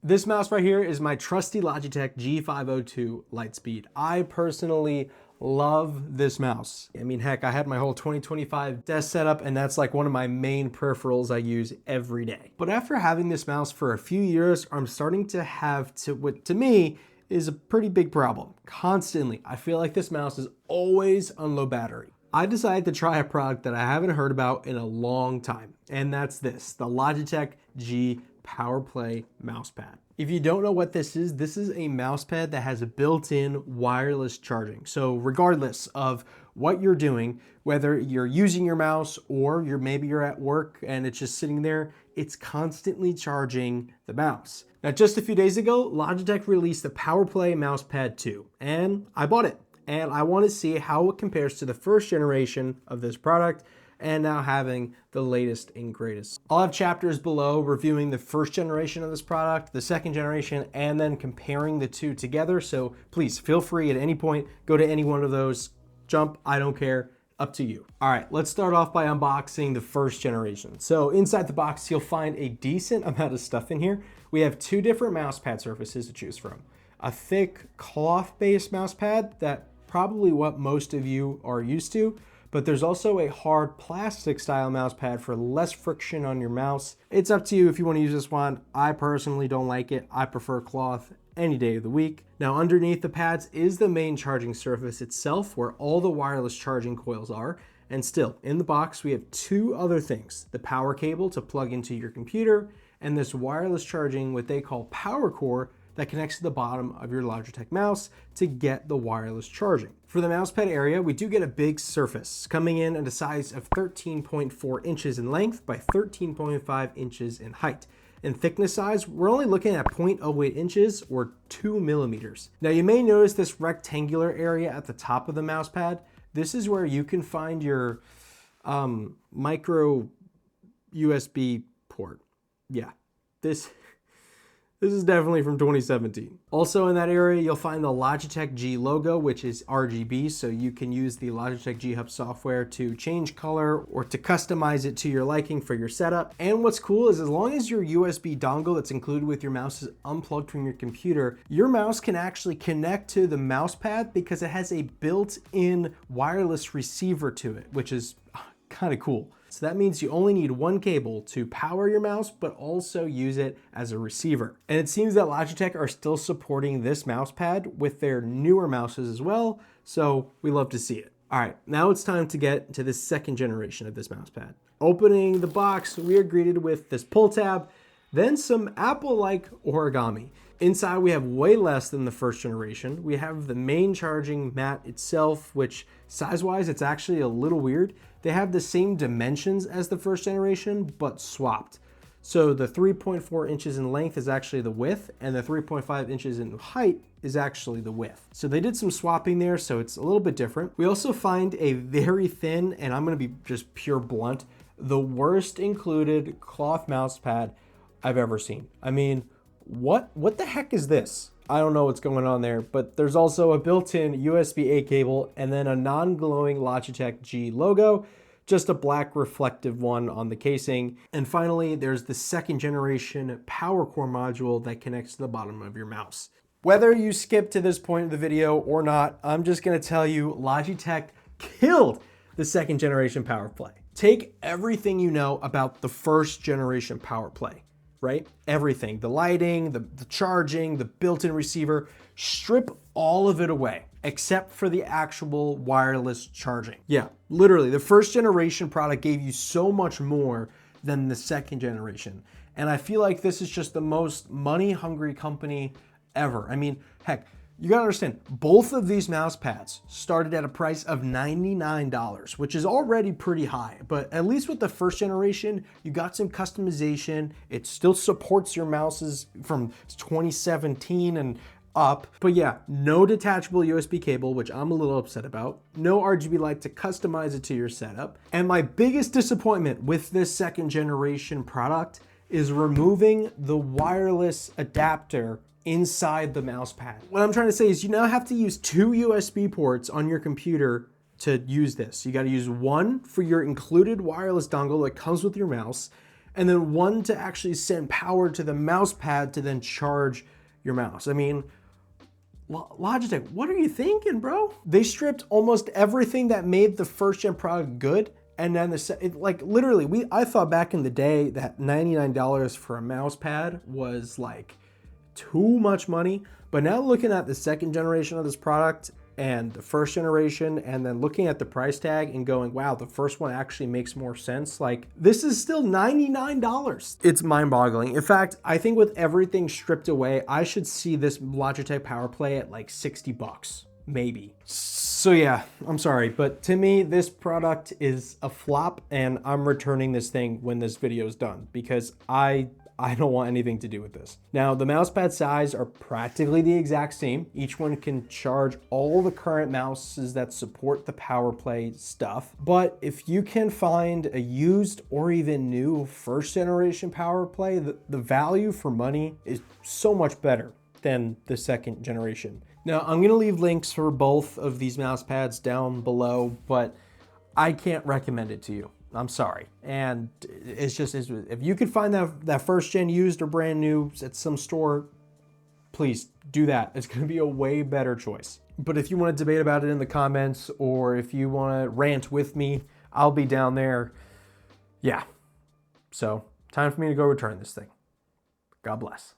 This mouse right here is my trusty Logitech G502 Lightspeed. I personally love this mouse. I mean, heck, I had my whole 2025 desk setup, and that's like one of my main peripherals I use every day. But after having this mouse for a few years, I'm starting to have what to me is a pretty big problem. Constantly, I feel like this mouse is always on low battery. I decided to try a product that I haven't heard about in a long time, and that's this, the Logitech G PowerPlay mousepad. If you don't know what this is a mousepad that has a built-in wireless charging. So regardless of what you're doing, whether you're using your mouse or maybe you're at work and it's just sitting there, it's constantly charging the mouse. Now, just a few days ago, Logitech released the PowerPlay Mousepad 2, and I bought it. And I want to see how it compares to the first generation of this product and now having the latest and greatest. I'll have chapters below reviewing the first generation of this product, the second generation, and then comparing the two together. So please feel free at any point, go to any one of those, jump, I don't care, up to you. All right, let's start off by unboxing the first generation. So inside the box, you'll find a decent amount of stuff in here. We have two different mousepad surfaces to choose from. A thick cloth-based mousepad that probably what most of you are used to, but there's also a hard plastic style mouse pad for less friction on your mouse. It's up to you if you want to use this one. I personally don't like it. I prefer cloth any day of the week. Now, underneath the pads is the main charging surface itself where all the wireless charging coils are. And still, in the box, we have two other things, the power cable to plug into your computer and this wireless charging, what they call power cord, that connects to the bottom of your Logitech mouse to get the wireless charging. For the mousepad area, we do get a big surface coming in at a size of 13.4 inches in length by 13.5 inches in height. In thickness size, we're only looking at 0.08 inches or 2 millimeters. Now, you may notice this rectangular area at the top of the mousepad. This is where you can find your micro USB port. Yeah, this is definitely from 2017. Also in that area, you'll find the Logitech G logo, which is RGB, so you can use the Logitech G Hub software to change color or to customize it to your liking for your setup. And what's cool is as long as your USB dongle that's included with your mouse is unplugged from your computer, your mouse can actually connect to the mouse pad because it has a built-in wireless receiver to it, which is kind of cool. So that means you only need one cable to power your mouse, but also use it as a receiver. And it seems that Logitech are still supporting this mouse pad with their newer mouses as well, so we love to see it. All right, now it's time to get to the second generation of this mouse pad. Opening the box, we are greeted with this pull tab, then some Apple-like origami. Inside, we have way less than the first generation. We have the main charging mat itself, which size-wise, it's actually a little weird. They have the same dimensions as the first generation, but swapped. So the 3.4 inches in length is actually the width, and the 3.5 inches in height is actually the width. So they did some swapping there, so it's a little bit different. We also find a very thin, and I'm gonna be just pure blunt, the worst included cloth mouse pad I've ever seen. I mean, what the heck is this? I don't know what's going on there, but there's also a built-in USB-A cable and then a non-glowing Logitech G logo, just a black reflective one on the casing. And finally, there's the second generation power core module that connects to the bottom of your mouse. Whether you skip to this point of the video or not, I'm just gonna tell you Logitech killed the second generation PowerPlay. Take everything you know about the first generation PowerPlay, right? Everything, the lighting, the charging, the built-in receiver, strip all of it away, except for the actual wireless charging. Yeah, literally, the first generation product gave you so much more than the second generation. And I feel like this is just the most money-hungry company ever. I mean, heck, you gotta understand, both of these mouse pads started at a price of $99, which is already pretty high, but at least with the first generation, you got some customization. It still supports your mouses from 2017 and up, but yeah, no detachable USB cable, which I'm a little upset about. No RGB light to customize it to your setup. And my biggest disappointment with this second generation product is removing the wireless adapter inside the mouse pad. What I'm trying to say is you now have to use two USB ports on your computer to use this. You got to use one for your included wireless dongle that comes with your mouse, and then one to actually send power to the mouse pad to then charge your mouse. I mean, Logitech, what are you thinking, bro? They stripped almost everything that made the first gen product good, and then like literally, I thought back in the day that $99 for a mouse pad was like too much money. But now looking at the second generation of this product and the first generation, and then looking at the price tag and going, wow, the first one actually makes more sense. Like, this is still $99. It's mind-boggling. In fact, I think with everything stripped away, I should see this Logitech POWERPLAY at like 60 bucks, maybe. So yeah, I'm sorry, but to me, this product is a flop, and I'm returning this thing when this video is done because I don't want anything to do with this. Now, the mousepad size are practically the exact same. Each one can charge all the current mouses that support the POWERPLAY stuff. But if you can find a used or even new first generation POWERPLAY, the value for money is so much better than the second generation. Now, I'm gonna leave links for both of these mousepads down below, but I can't recommend it to you. I'm sorry. And it's just, if you could find that first gen used or brand new at some store, please do that. It's gonna be a way better choice. But if you want to debate about it in the comments, or if you want to rant with me, I'll be down there. Yeah. So, time for me to go return this thing. God bless.